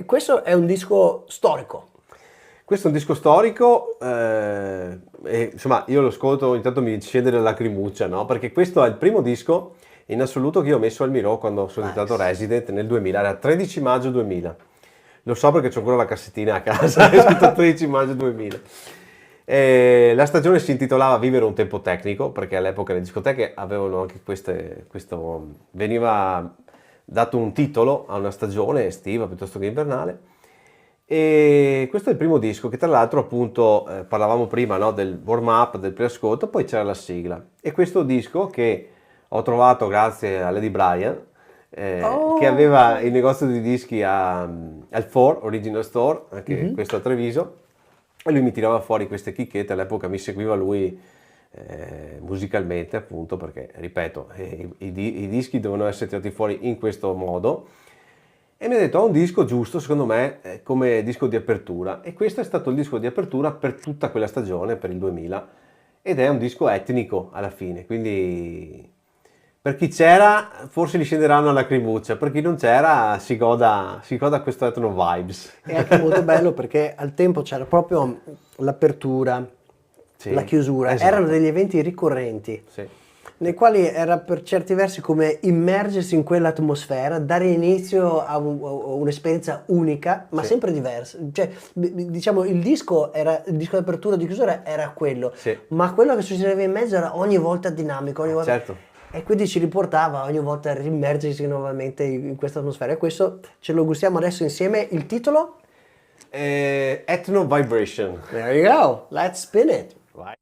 questo è un disco storico. Questo è un disco storico, e, insomma, io lo ascolto, ogni tanto mi scende la lacrimuccia, no? Perché questo è il primo disco in assoluto che io ho messo al Miro quando sono diventato resident nel 2000, era 13 maggio 2000. Lo so perché c'ho ancora la cassettina a casa, è scritto 13 maggio 2000. La stagione si intitolava Vivere un tempo tecnico, perché all'epoca le discoteche avevano anche veniva dato un titolo a una stagione estiva piuttosto che invernale. E questo è il primo disco che tra l'altro appunto parlavamo prima, no, del warm up, del preascolto, poi c'era la sigla. E questo disco che ho trovato grazie a Lady Brian, che aveva il negozio di dischi al Four Original Store, anche questo a Treviso, e lui mi tirava fuori queste chicchette. All'epoca mi seguiva lui musicalmente, appunto, perché ripeto, i dischi devono essere tirati fuori in questo modo. E mi ha detto: ho un disco giusto secondo me come disco di apertura, e questo è stato il disco di apertura per tutta quella stagione, per il 2000, ed è un disco etnico alla fine, quindi per chi c'era forse gli scenderanno la lacrimuccia, per chi non c'era si goda questo etno vibes. È anche molto bello perché al tempo c'era proprio l'apertura, Sì, la chiusura, esatto. erano degli eventi ricorrenti. Sì. Nei quali era per certi versi come immergersi in quell'atmosfera, dare inizio a un'esperienza unica, ma Sì. sempre diversa. Cioè, diciamo, il disco di apertura e di chiusura era quello, Sì. ma quello che succedeva in mezzo era ogni volta dinamico, ogni volta... Certo. E quindi ci riportava ogni volta a rimmergersi nuovamente in questa atmosfera. E questo ce lo gustiamo adesso insieme. Il titolo? Ethno Vibration. There you go, let's spin it. Vai.